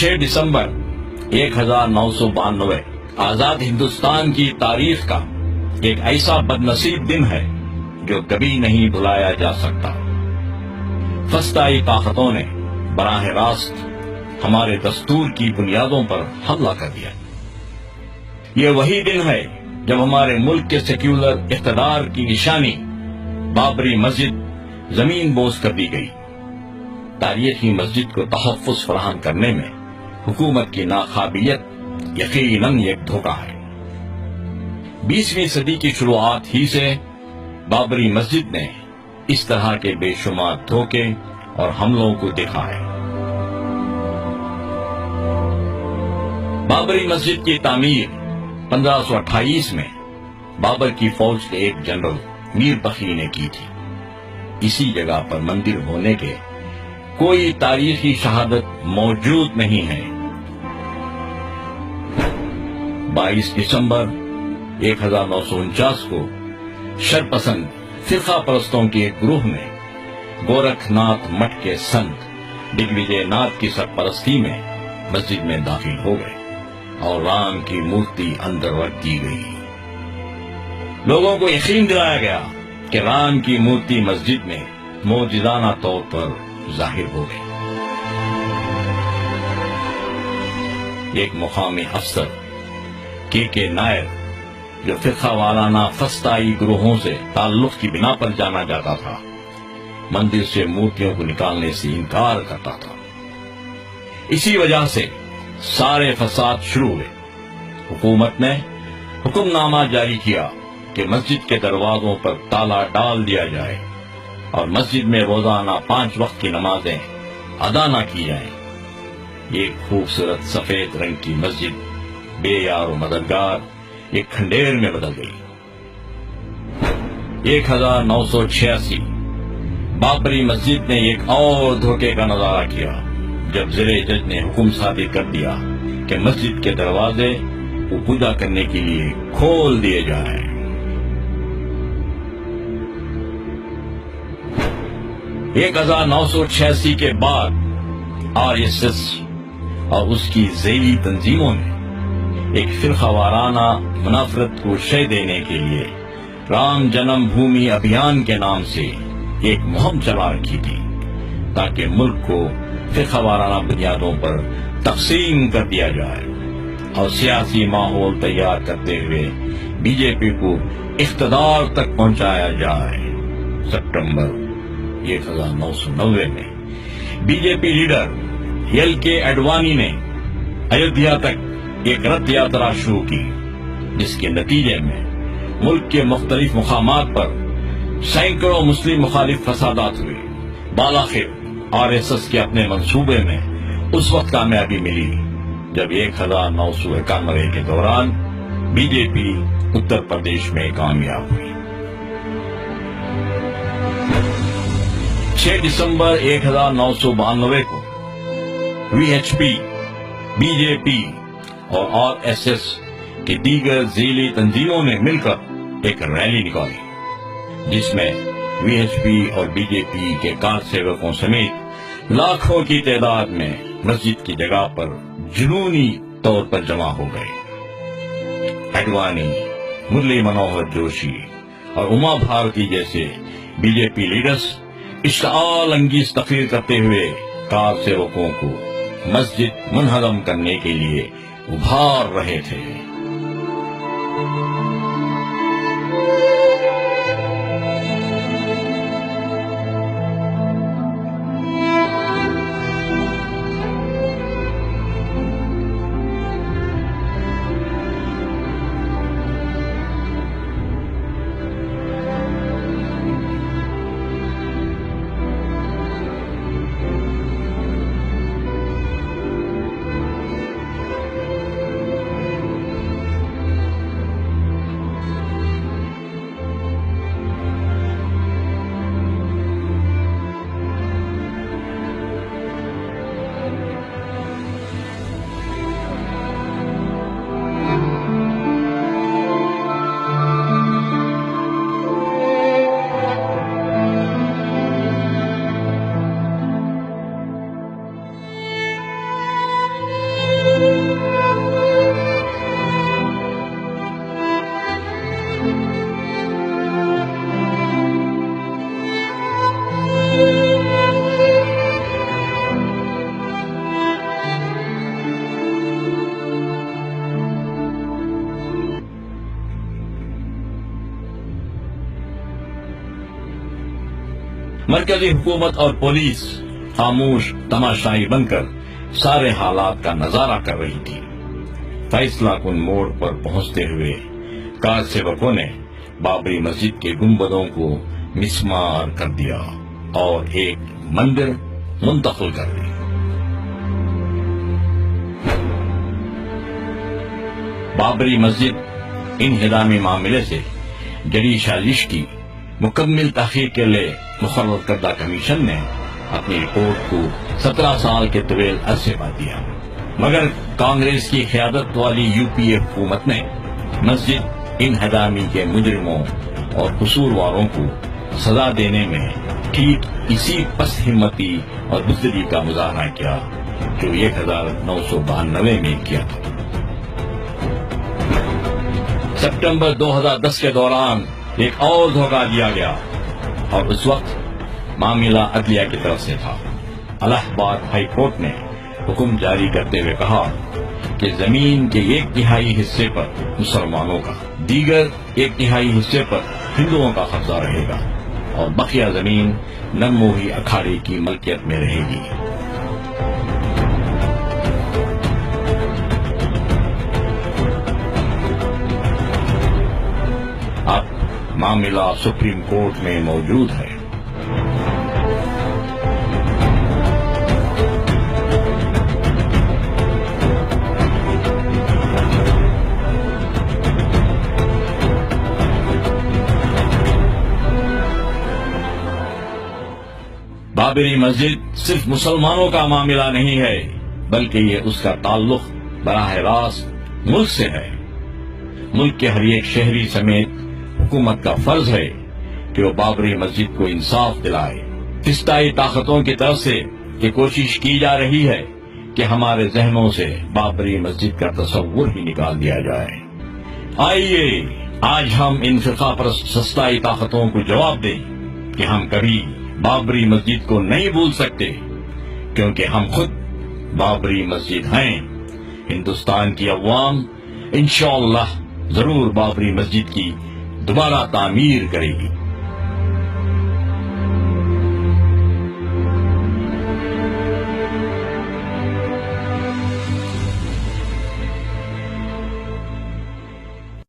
6 دسمبر 1992 آزاد ہندوستان کی تاریخ کا ایک ایسا بدنصیب دن ہے جو کبھی نہیں بھلایا جا سکتا۔ فسطائی طاقتوں نے براہ راست ہمارے دستور کی بنیادوں پر حملہ کر دیا۔ یہ وہی دن ہے جب ہمارے ملک کے سیکولر اقتدار کی نشانی بابری مسجد زمین بوس کر دی گئی۔ تاریخی مسجد کو تحفظ فراہم کرنے میں حکومت کی ناقابلیت یقیناً ایک دھوکہ ہے۔ 20ویں صدی کی شروعات ہی سے بابری مسجد نے اس طرح کے بے شمار دھوکے اور حملوں کو دیکھا ہے۔ بابری مسجد کی تعمیر 1528 میں بابر کی فوج کے ایک جنرل میر بخی نے کی تھی۔ اسی جگہ پر مندر ہونے کے کوئی تاریخی شہادت موجود نہیں ہے۔ 22 دسمبر 1949 کو شرپسند فرقہ پرستوں کے ایک گروہ نے گورکھ ناتھ مٹھ کے سنت دگ وجے ناتھ کی سرپرستی میں مسجد میں داخل ہو گئے اور رام کی مورتی اندر رکھ دی گئی۔ لوگوں کو یقین دلایا گیا کہ رام کی مورتی مسجد میں معجزانہ طور پر ظاہر ہو گئی۔ ایک مقامی افسر کے نائر جو فرقہ وارانہ فسطائی گروہوں سے تعلق کی بنا پر جانا جاتا تھا، مندر سے مورتیوں کو نکالنے سے انکار کرتا تھا۔ اسی وجہ سے سارے فساد شروع ہوئے۔ حکومت نے حکم نامہ جاری کیا کہ مسجد کے دروازوں پر تالا ڈال دیا جائے اور مسجد میں روزانہ 5 وقت کی نمازیں ادا نہ کی جائیں۔ ایک خوبصورت سفید رنگ کی مسجد بے یار و مددگار ایک کھنڈیر میں بدل گئی۔ 1986 بابری مسجد نے ایک اور دھوکے کا نظارہ کیا جب ضلع جج نے حکم صادر کر دیا کہ مسجد کے دروازے وہ پوجا کرنے کے لیے کھول دیے جائیں۔ 1986 کے بعد RSS اور اس کی ذیلی تنظیموں نے ایک فرقہ وارانہ منافرت کو شے دینے کے لیے رام جنم بھومی ابھیان کے نام سے ایک مہم چلا رکھی تھی تاکہ ملک کو فرقہ وارانہ بنیادوں پر تقسیم کر دیا جائے اور سیاسی ماحول تیار کرتے ہوئے بی جے پی کو اقتدار تک پہنچایا جائے۔ ستمبر 1990 میں B J P leader LK Advani نے ایودھیا تک ایک رتھ یاترا شروع کی، جس کے نتیجے میں ملک کے مختلف مقامات پر سینکڑوں مسلم مخالف فسادات ہوئے۔ بالآخر RSS کے اپنے منصوبے میں اس وقت کامیابی ملی جب 1991 کے دوران بی جے پی اتر پردیش میں کامیاب ہوئی۔ 6 دسمبر 1992 کو VHP، BJP اور RSS کی دیگر ذیلی تنظیموں نے مل کر ایک ریلی نکالی جس میں VHP اور BJP کے کارسیوکوں سمیت لاکھوں کی تعداد میں مسجد کی جگہ پر جنونی طور پر جمع ہو گئے۔ اڈوانی، مرلی منوہر جوشی اور اما بھارتی جیسے BJP لیڈرز اشتعال انگیز تقریر کرتے ہوئے کارسیوکوں کو مسجد منہدم کرنے کے لیے ابھار رہے تھے۔ مرکزی حکومت اور پولیس خاموش تماشائی بن کر سارے حالات کا نظارہ کر رہی تھی۔ فیصلہ کن موڑ پر پہنچتے ہوئے کار سیوکوں نے بابری مسجد کے گنبدوں کو مسمار کر دیا اور ایک مندر منتقل کر دی۔ بابری مسجد انہدامی معاملے سے جڑی سازش کی مکمل تحقیق کے لیے مقرر کردہ کمیشن نے اپنی رپورٹ کو 17 سال کے طویل عرصے بعد دیا، مگر کانگریس کی قیادت والی یو پی اے حکومت نے مسجد انہدامی کے مجرموں اور قصورواروں کو سزا دینے میں ٹھیک اسی پست ہمتی اور بزدلی کا مظاہرہ کیا جو 1992 میں کیا تھا۔ سپٹمبر 2010 کے دوران ایک اور دھوکہ دیا گیا اور اس وقت معاملہ عدلیہ کی طرف سے تھا۔ الہ آباد ہائی کورٹ نے حکم جاری کرتے ہوئے کہا کہ زمین کے 1/3 حصے پر مسلمانوں کا، دیگر 1/3 حصے پر ہندوؤں کا قبضہ رہے گا اور بقیہ زمین نموہی اکھاڑے کی ملکیت میں رہے گی۔ اب معاملہ سپریم کورٹ میں موجود ہے۔ بابری مسجد صرف مسلمانوں کا معاملہ نہیں ہے، بلکہ یہ اس کا تعلق براہ راست ملک سے ہے۔ ملک کے ہر ایک شہری سمیت حکومت کا فرض ہے کہ وہ بابری مسجد کو انصاف دلائے۔ فسطائی طاقتوں کی طرف سے یہ کوشش کی جا رہی ہے کہ ہمارے ذہنوں سے بابری مسجد کا تصور ہی نکال دیا جائے۔ آئیے آج ہم ان فرقہ پرست فسطائی طاقتوں کو جواب دیں کہ ہم کبھی بابری مسجد کو نہیں بھول سکتے، کیونکہ ہم خود بابری مسجد ہیں۔ ہندوستان کی عوام انشاءاللہ ضرور بابری مسجد کی دوبارہ تعمیر کرے گی۔